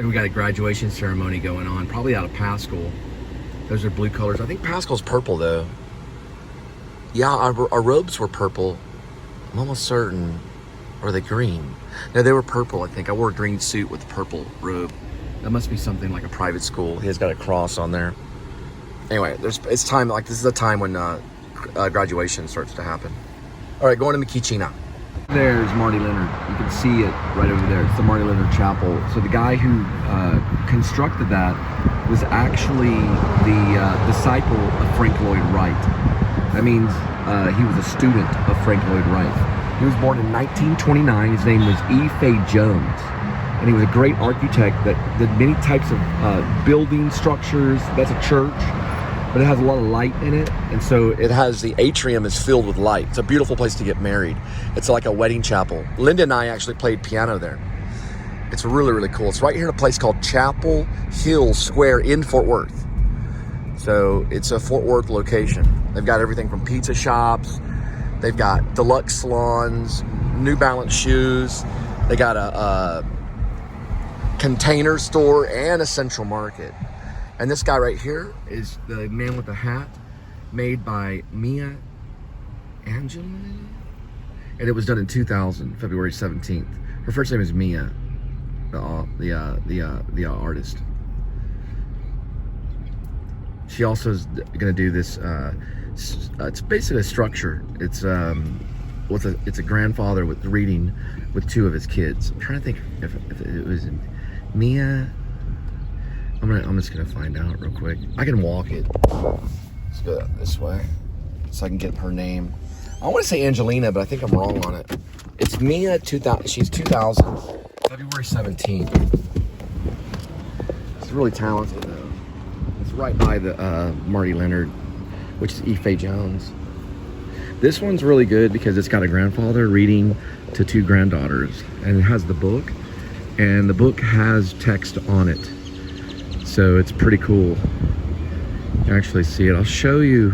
We got a graduation ceremony going on, probably out of Pascal. Those are blue colors. I think Pascal's purple though. Yeah, our robes were purple. I'm almost certain. Or are they green? No, they were purple, I think. I wore a green suit with a purple robe. That must be something like a private school. He has got a cross on there. Anyway, it's time, like this is a time when graduation starts to happen. All right, going to the Cocina. There's Marty Leonard. You can see it right over there. It's the Marty Leonard Chapel. So the guy who constructed that was actually the disciple of Frank Lloyd Wright. That means he was a student of Frank Lloyd Wright. He was born in 1929. His name was E. Fay Jones. And he was a great architect that did many types of building structures. That's a church, but it has a lot of light in it. And so it has, the atrium is filled with light. It's a beautiful place to get married. It's like a wedding chapel. Linda and I actually played piano there. It's really, really cool. It's right here in a place called Chapel Hill Square in Fort Worth. So it's a Fort Worth location. They've got everything from pizza shops. They've got deluxe salons, New Balance shoes. They got a container store and a central market. And this guy right here is the man with the hat, made by Mia Angelou. And it was done in 2000, February 17th. Her first name is Mia, the artist. She also is gonna do this, it's basically a structure. It's a grandfather with reading with two of his kids. I'm trying to think if it was Mia. I'm just gonna find out real quick. I can walk it. Let's go this way so I can get her name. I want to say Angelina, but I think I'm wrong on it. It's Mia 2000. She's 2000, February 17th. She's really talented though. It's right by the Marty Leonard, which is E. Fay Jones. This one's really good because it's got a grandfather reading to two granddaughters, and it has the book, and the book has text on it. So it's pretty cool. You can actually see it. I'll show you.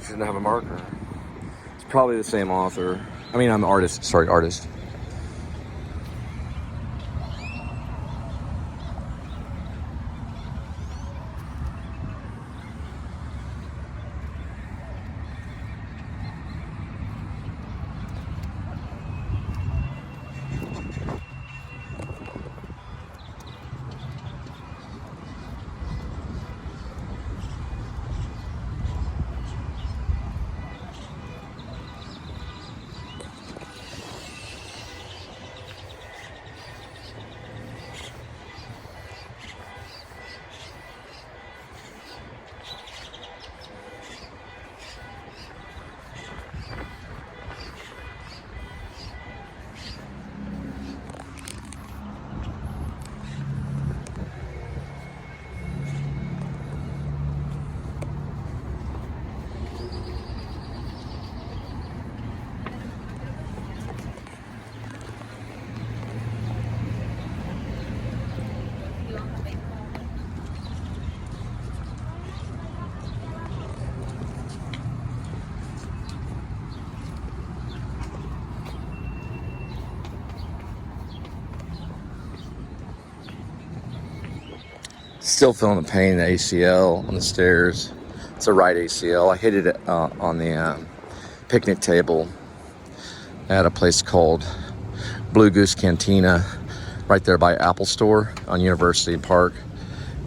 Shouldn't have a marker. It's probably the same author. I mean, I'm the artist. Sorry, artist. Still feeling the pain in the ACL on the stairs. It's a right ACL. I hit it on the picnic table at a place called Blue Goose Cantina right there by Apple Store on University Park.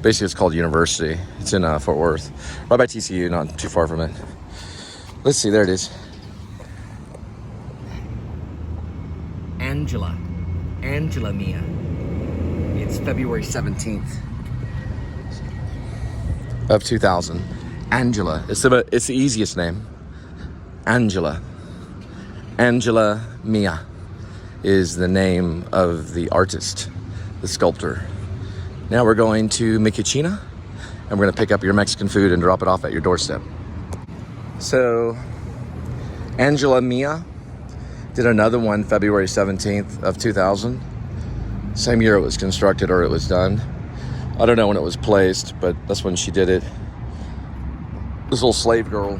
Basically, it's called University. It's in Fort Worth, right by TCU, not too far from it. Let's see, there it is. Angela Mia. It's February 17th. Of 2000. Angela. It's the easiest name. Angela Mia is the name of the artist, the sculptor. Now we're going to Cocina, and we're going to pick up your Mexican food and drop it off at your doorstep. So, Angela Mia did another one February 17th of 2000. Same year it was constructed or it was done. I don't know when it was placed, but that's when she did it. This little slave girl.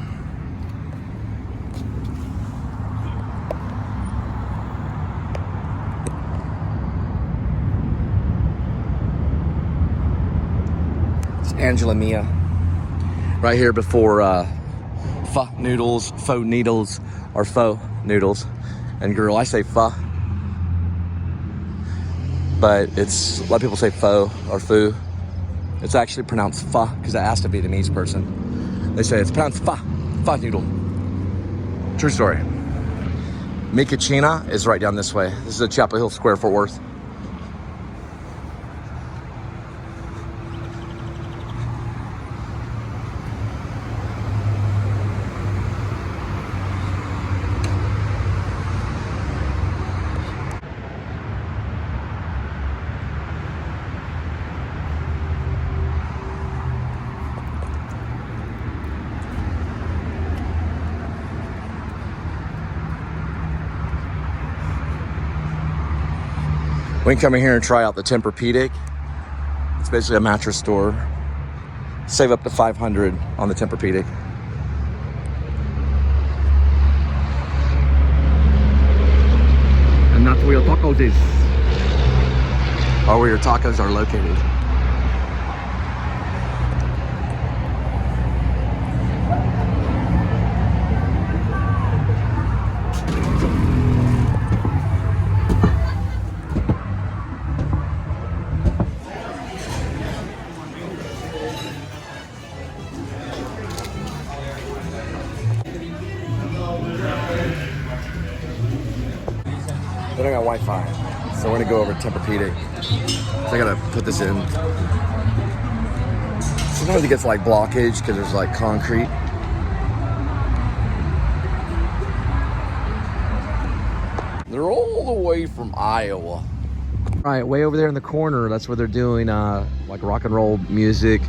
It's Angela Mia. Right here before pho noodles, faux needles, or faux noodles. And girl, I say pho. But it's, a lot of people say pho or foo. It's actually pronounced pho because I asked a Vietnamese person. They say it's pronounced pho noodle. True story. Cocina is right down this way. This is a Chapel Hill Square, Fort Worth. We can come in here and try out the Tempur-Pedic. It's basically a mattress store. Save up to $500 on the Tempur-Pedic. And that's where your tacos is. Or where your tacos are located. They don't got Wi-Fi, so we're gonna go over to Tempur-Pedic. So I gotta put this in. Sometimes it gets like blockage because there's like concrete. They're all the way from Iowa. Right, way over there in the corner, that's where they're doing like rock and roll music.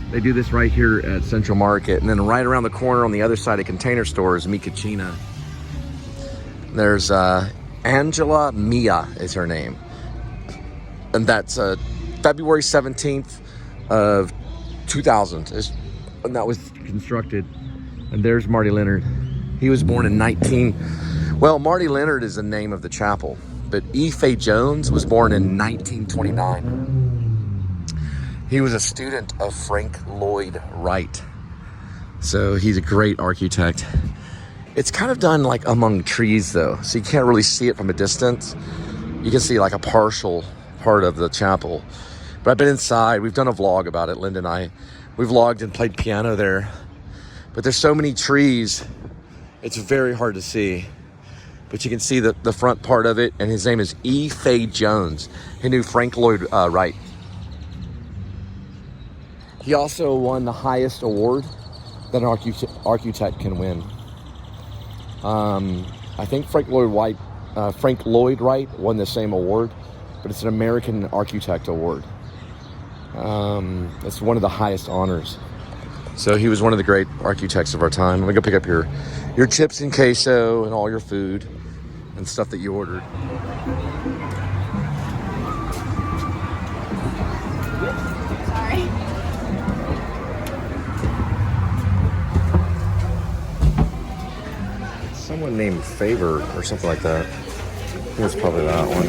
They do this right here at Central Market. And then right around the corner on the other side of Container Store is Cocina. There's Angela Mia is her name. And that's February 17th of 2000. And that was constructed. And there's Marty Leonard. He was born in well, Marty Leonard is the name of the chapel. But E. Fay Jones was born in 1929. He was a student of Frank Lloyd Wright. So he's a great architect. It's kind of done like among trees though, so you can't really see it from a distance. You can see like a partial part of the chapel. But I've been inside, we've done a vlog about it, Linda and I. We vlogged and played piano there. But there's so many trees, it's very hard to see. But you can see the front part of it, and his name is E. Fay Jones. He knew Frank Lloyd Wright. He also won the highest award that an architect can win. I think Frank Lloyd Wright won the same award, but it's an American Architect Award. It's one of the highest honors. So he was one of the great architects of our time. I'm gonna go pick up your chips and queso and all your food and stuff that you ordered. Sorry. Someone named Favor or something like that. I think it's probably that one.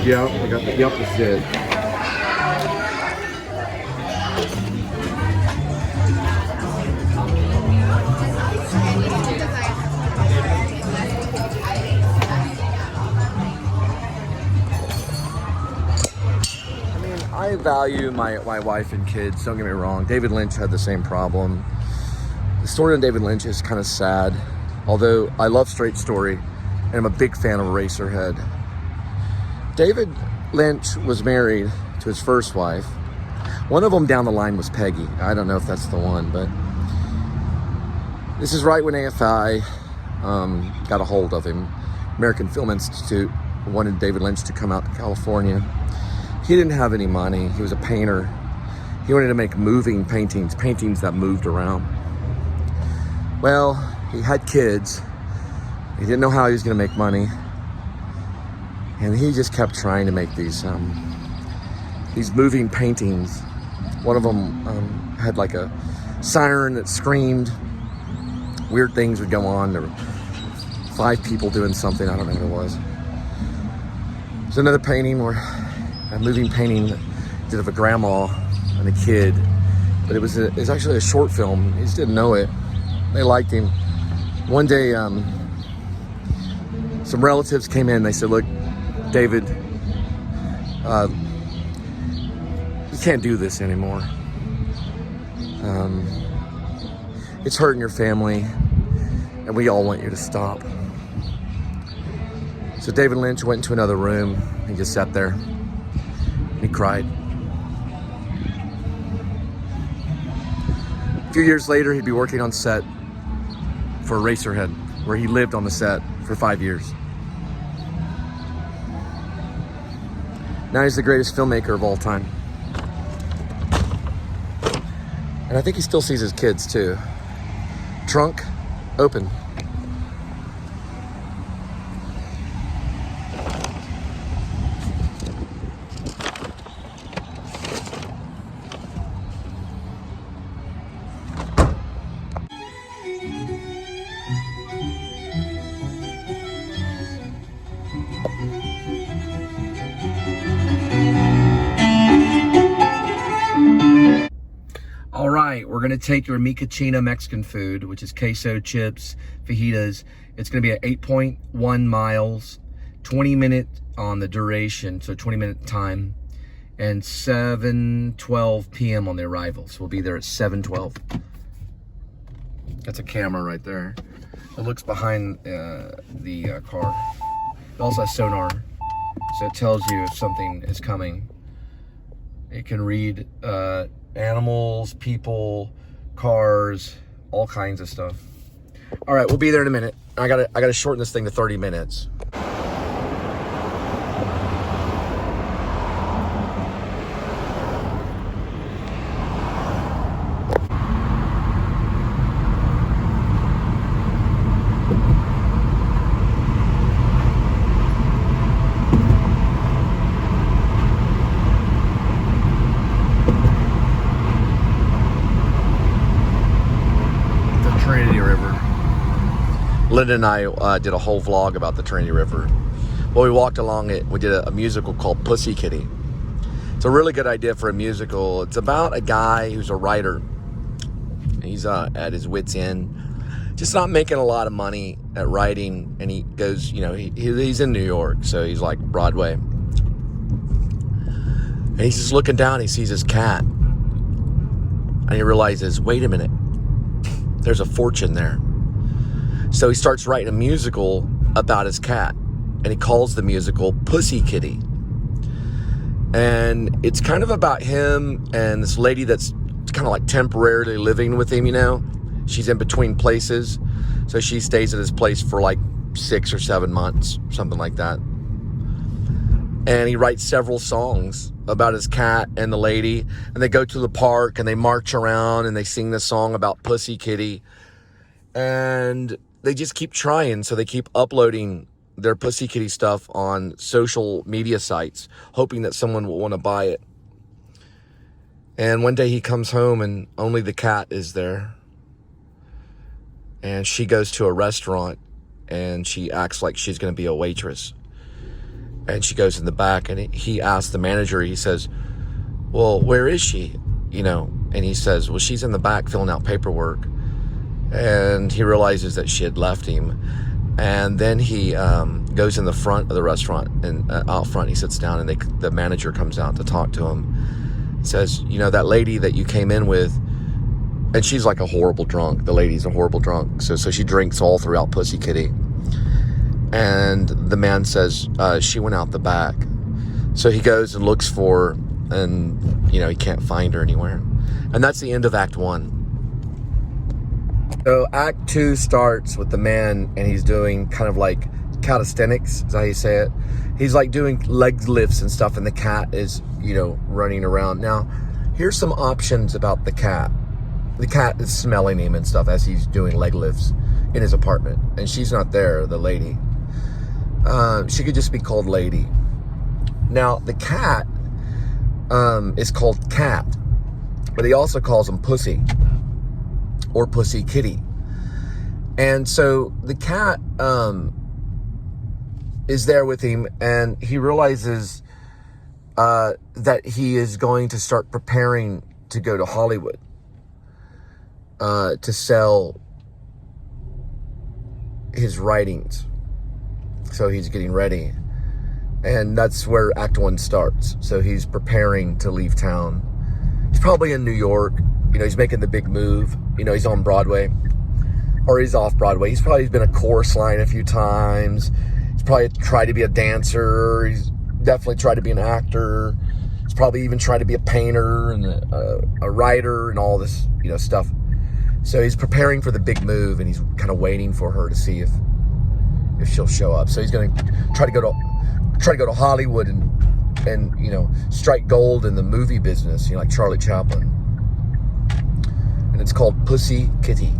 Yeah, I got the, yep, that's it. I value my wife and kids, don't get me wrong. David Lynch had the same problem. The story on David Lynch is kind of sad, although I love Straight Story and I'm a big fan of Eraserhead. David Lynch was married to his first wife. One of them down the line was Peggy. I don't know if that's the one, but this is right when AFI got a hold of him, American Film Institute, wanted David Lynch to come out to California. He didn't have any money. He was a painter. He wanted to make moving paintings, paintings that moved around. Well, he had kids. He didn't know how he was going to make money. And he just kept trying to make these moving paintings. One of them had like a siren that screamed. Weird things would go on. There were 5 people doing something. I don't know what it was. There's another painting where a moving painting that did of a grandma and a kid. But it was actually a short film. He just didn't know it. They liked him. One day, some relatives came in. They said, "Look, David, you can't do this anymore. It's hurting your family, and we all want you to stop." So David Lynch went into another room and just sat there. He cried. A few years later, he'd be working on set for Eraserhead, where he lived on the set for 5 years. Now he's the greatest filmmaker of all time. And I think he still sees his kids too. Trunk open. All right, we're gonna take your Cocina Mexican food, which is queso, chips, fajitas. It's gonna be at 8.1 miles, 20 minutes on the duration, so 20-minute time, and 7:12 p.m. on the arrival. So we'll be there at 7:12. That's a camera right there. It looks behind the car. It also has sonar, so it tells you if something is coming. It can read animals, people, cars, all kinds of stuff. All right, we'll be there in a minute. I gotta shorten this thing to 30 minutes. Linda and I did a whole vlog about the Trinity River. Well, we walked along it. We did a musical called Pussy Kitty. It's a really good idea for a musical. It's about a guy who's a writer. He's at his wit's end, just not making a lot of money at writing. And he goes, he's in New York, so he's like Broadway. And he's just looking down. He sees his cat, and he realizes, wait a minute, there's a fortune there. So he starts writing a musical about his cat, and he calls the musical Pussy Kitty. And it's kind of about him and this lady that's kind of like temporarily living with him, She's in between places. So she stays at his place for like 6 or 7 months, something like that. And he writes several songs about his cat and the lady. And they go to the park and they march around and they sing this song about Pussy Kitty. And they just keep trying, so they keep uploading their Pussy Kitty stuff on social media sites, hoping that someone will want to buy it. And one day he comes home and only the cat is there. And she goes to a restaurant and she acts like she's going to be a waitress. And she goes in the back and he asks the manager, he says, "Well, where is she?" And he says, "Well, she's in the back filling out paperwork." And he realizes that she had left him. And then he goes in the front of the restaurant, and out front he sits down, and the manager comes out to talk to him. He says, that lady that you came in with, and she's like a horrible drunk. The lady's a horrible drunk. So she drinks all throughout Pussy Kitty. And the man says, she went out the back. So he goes and looks for her, and, he can't find her anywhere. And that's the end of Act 1. So Act 2 starts with the man, and he's doing kind of like calisthenics, is how you say it. He's like doing leg lifts and stuff, and the cat is, you know, running around. Now, here's some options about the cat. The cat is smelling him and stuff as he's doing leg lifts in his apartment. And she's not there, the lady. She could just be called Lady. Now, the cat is called Cat, but he also calls him Pussy or Pussy Kitty. And so the cat is there with him, and he realizes that he is going to start preparing to go to Hollywood to sell his writings. So he's getting ready. And that's where Act 1 starts. So he's preparing to leave town. He's probably in New York. You know, he's making the big move. You know, he's on Broadway. Or he's off Broadway. He's probably been a chorus line a few times. He's probably tried to be a dancer. He's definitely tried to be an actor. He's probably even tried to be a painter and a writer and all this, you know, stuff. So he's preparing for the big move, and he's kind of waiting for her to see if she'll show up. So he's going to try to go to Hollywood and you know, strike gold in the movie business, you know, like Charlie Chaplin. And it's called Pussy Kitty.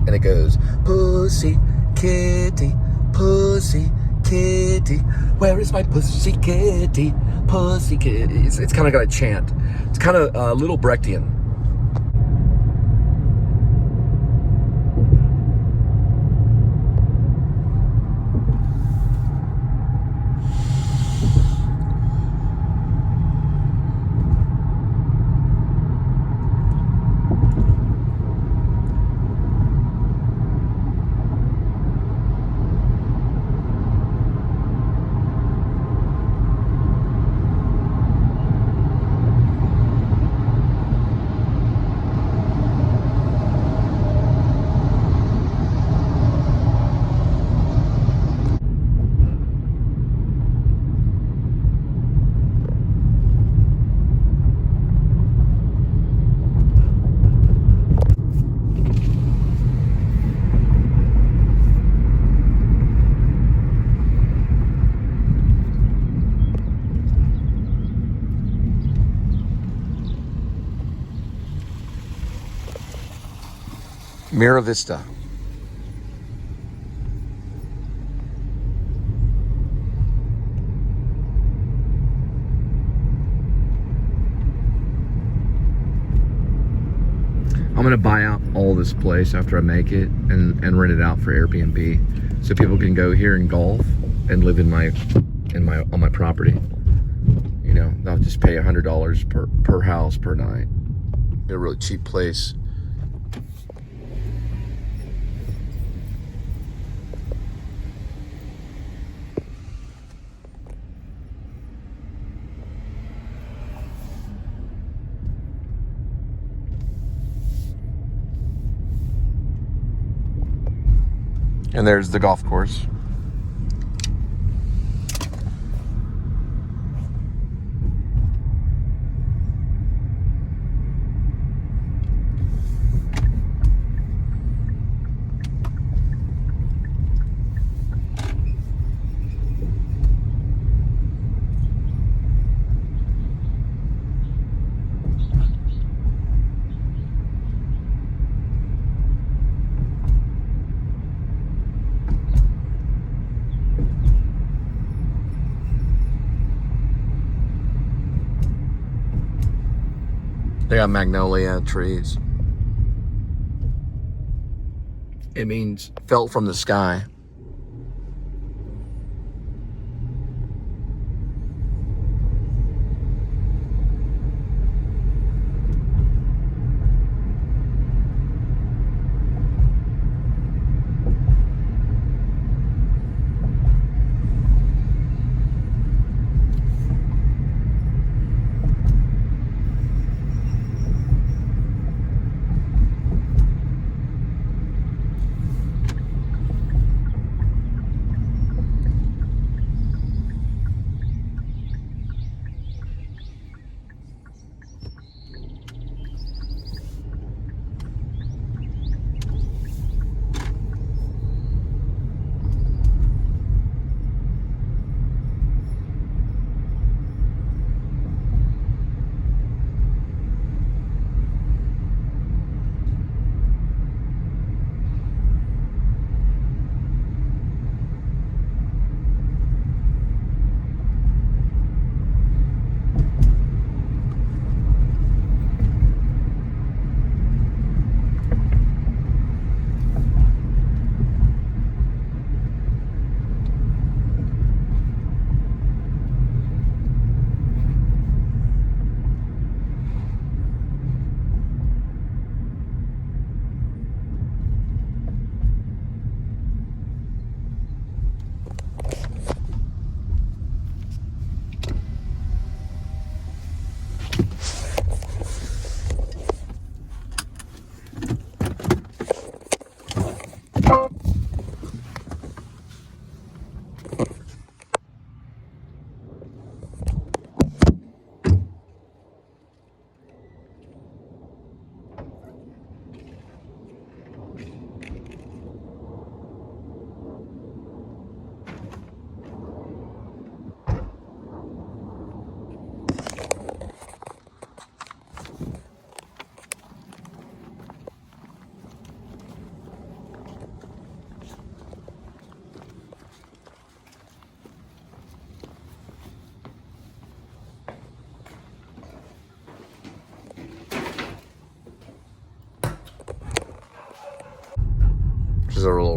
And it goes, Pussy Kitty, Pussy Kitty, where is my Pussy Kitty, Pussy Kitty. It's kind of got a chant. It's kind of a little Brechtian. Mira Vista. I'm gonna buy out all this place after I make it and rent it out for Airbnb, so people can go here and golf and live on my property. You know, they'll just pay $100 per house per night. Be a really cheap place. And there's the golf course. They got magnolia trees. It means fell from the sky.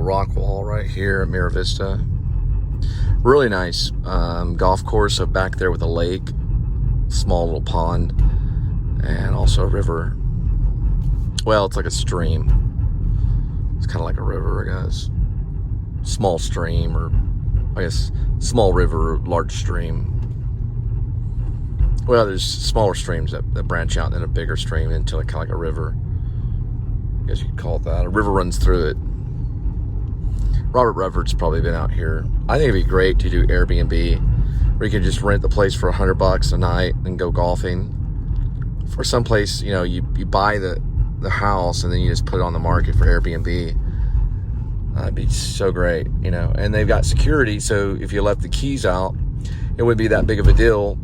little rock wall right here at Mira Vista. Really nice golf course. So back there with a lake, small little pond, and also a river. Well, it's like a stream. It's kind of like a river, I guess. Small stream, or I guess small river, large stream. Well, there's smaller streams that branch out in a bigger stream into like kind of like a river. I guess you could call it that. A river runs through it. Robert Redford's probably been out here. I think it'd be great to do Airbnb, where you can just rent the place for $100 a night and go golfing. For some place, you know, you buy the house and then you just put it on the market for Airbnb. That'd be so great, you know. And they've got security, so if you left the keys out, it wouldn't be that big of a deal.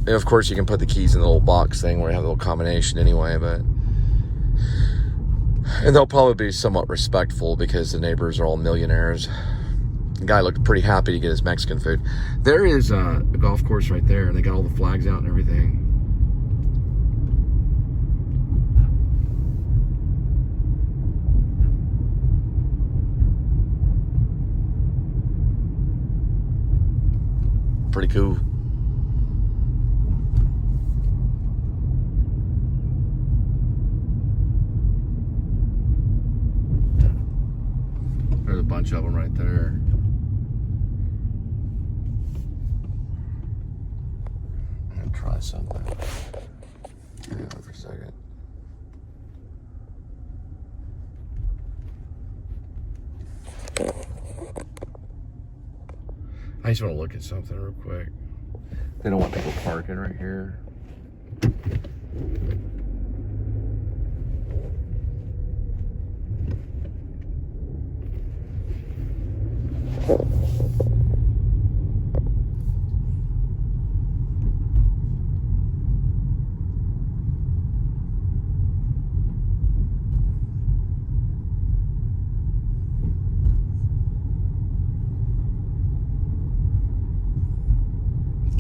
And of course, you can put the keys in the little box thing where you have a little combination anyway, but... And they'll probably be somewhat respectful because the neighbors are all millionaires. The guy looked pretty happy to get his Mexican food. There is a golf course right there, and they got all the flags out and everything. Pretty cool. There's a bunch of them right there. I'm gonna try something. Hang on for a second. I just want to look at something real quick. They don't want people parking right here.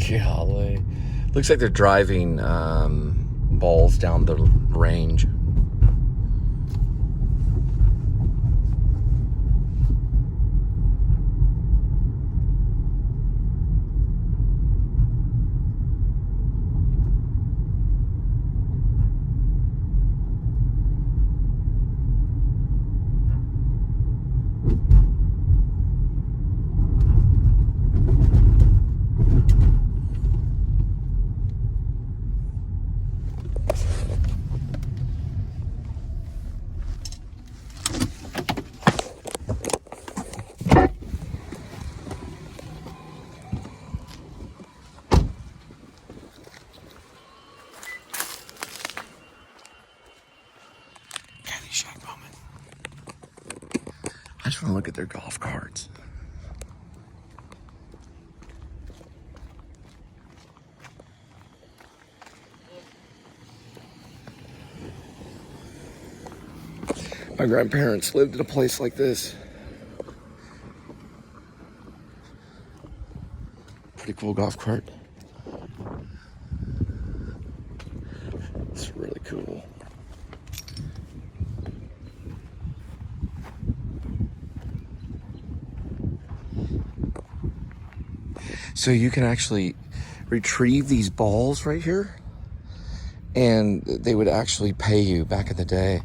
Golly. Looks like they're driving balls down the range. I just want to look at their golf carts. My grandparents lived at a place like this. Pretty cool golf cart. It's really cool. So you can actually retrieve these balls right here, and they would actually pay you back in the day.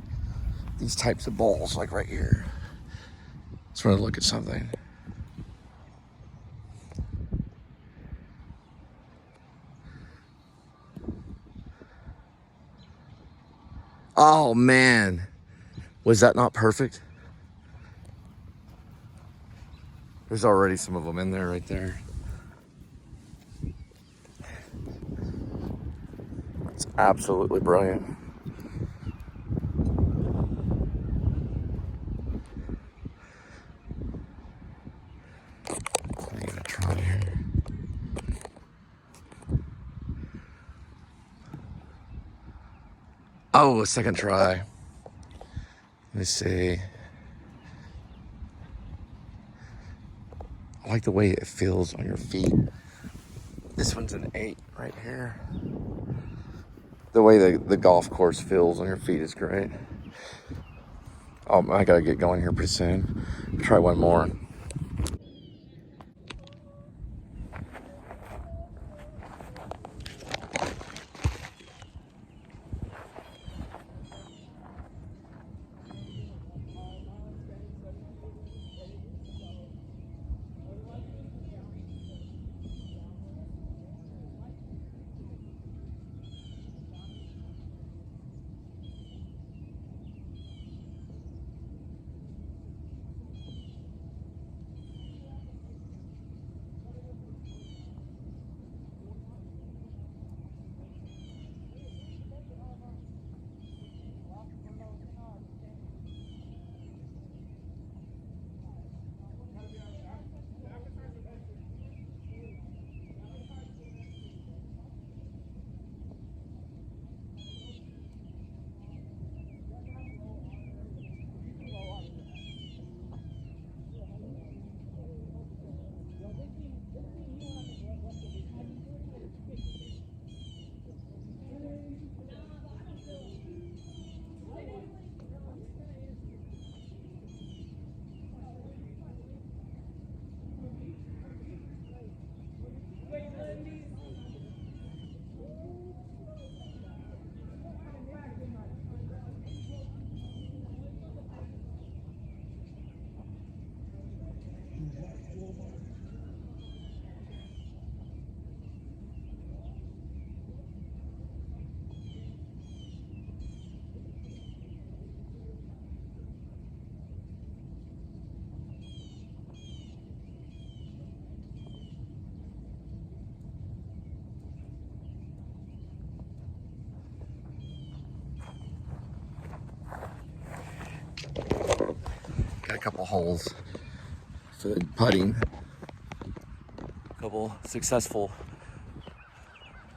These types of balls, like right here. Just want to look at something. Oh man, was that not perfect? There's already some of them in there right there. It's absolutely brilliant. I'm gonna try here. Oh, a second try. Let me see. I like the way it feels on your feet. This one's an 8 right here. The way the golf course feels on your feet is great. Oh, I gotta get going here pretty soon. Try one more. Got a couple holes for the putting. A couple successful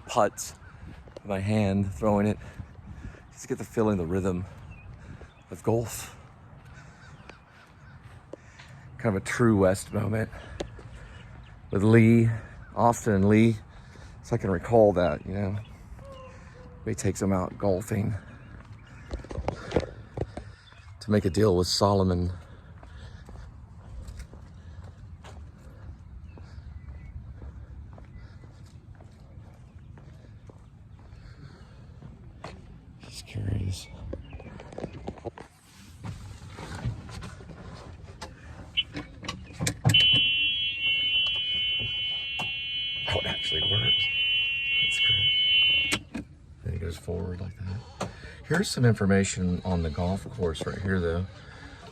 putts with my hand, throwing it. Just get the feeling, the rhythm of golf. Kind of a true West moment with Lee, Austin and Lee. So I can recall that, you know. He takes them out golfing to make a deal with Solomon. Just curious. Oh, it actually works. That's great. Then it goes forward like that. Here's some information on the golf course right here, though.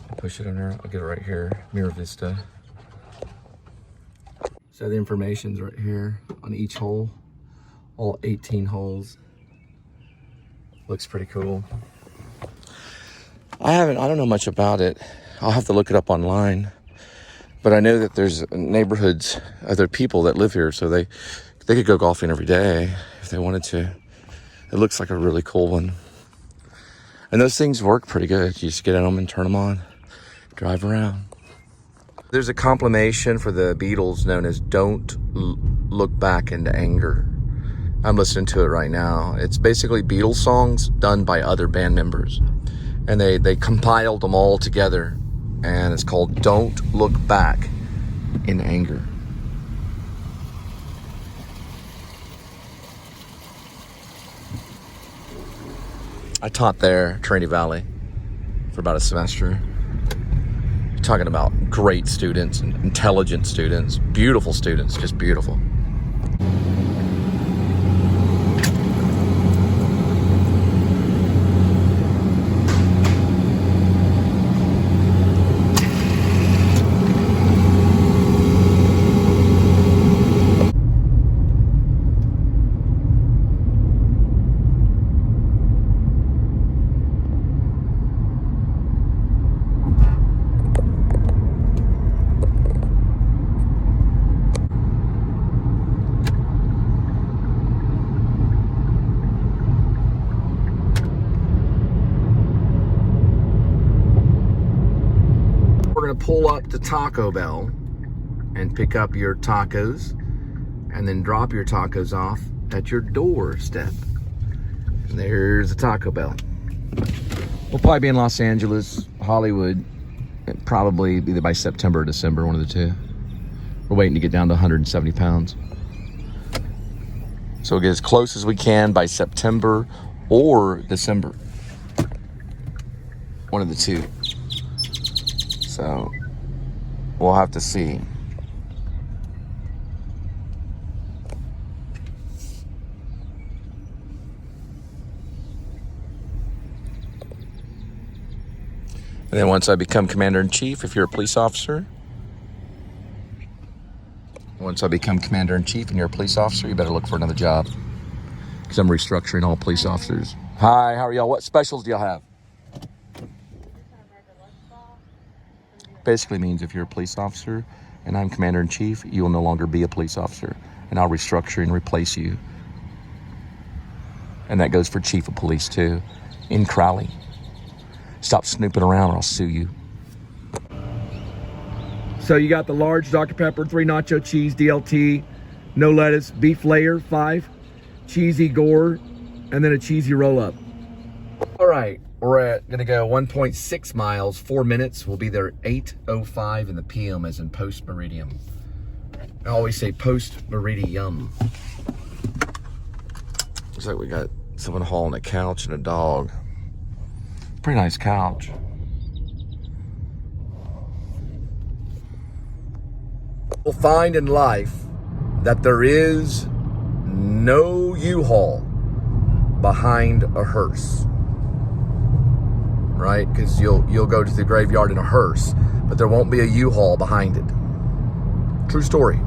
I'll push it in there. I'll get it right here. Mirror Vista. So the information's right here on each hole. All 18 holes. Looks pretty cool. I don't know much about it. I'll have to look it up online. But I know that there's neighborhoods, other people that live here, so they could go golfing every day if they wanted to. It looks like a really cool one. And those things work pretty good. You just get in them and turn them on, drive around. There's a compilation for the Beatles known as Don't Look Back into Anger. I'm listening to it right now. It's basically Beatles songs done by other band members. And they compiled them all together. And it's called Don't Look Back in Anger. I taught there, Trinity Valley, for about a semester. You're talking about great students, and intelligent students, beautiful students, just beautiful. We're gonna pull up to Taco Bell and pick up your tacos and then drop your tacos off at your doorstep. And there's the Taco Bell. We'll probably be in Los Angeles, Hollywood, probably either by September or December, one of the two. We're waiting to get down to 170 pounds. So we'll get as close as we can by September or December. One of the two. So we'll have to see. And then once I become Commander-in-Chief, if you're a police officer, once I become Commander-in-Chief and you're a police officer, you better look for another job. Because I'm restructuring all police officers. Hi, how are y'all? What specials do y'all have? Basically means if you're a police officer and I'm Commander-in-Chief, you will no longer be a police officer. And I'll restructure and replace you. And that goes for Chief of Police too, in Crowley. Stop snooping around or I'll sue you. So you got the large Dr. Pepper, 3 nacho cheese, DLT, no lettuce, beef layer, 5, cheesy gore, and then a cheesy roll-up. All right, we're gonna go 1.6 miles, 4 minutes. We'll be there 8:05 in the PM, as in post-meridium. I always say post-meridium. Looks like we got someone hauling a couch and a dog. Pretty nice couch. We'll find in life that there is no U-Haul behind a hearse, right? Because you'll go to the graveyard in a hearse, but there won't be a U-Haul behind it. True story.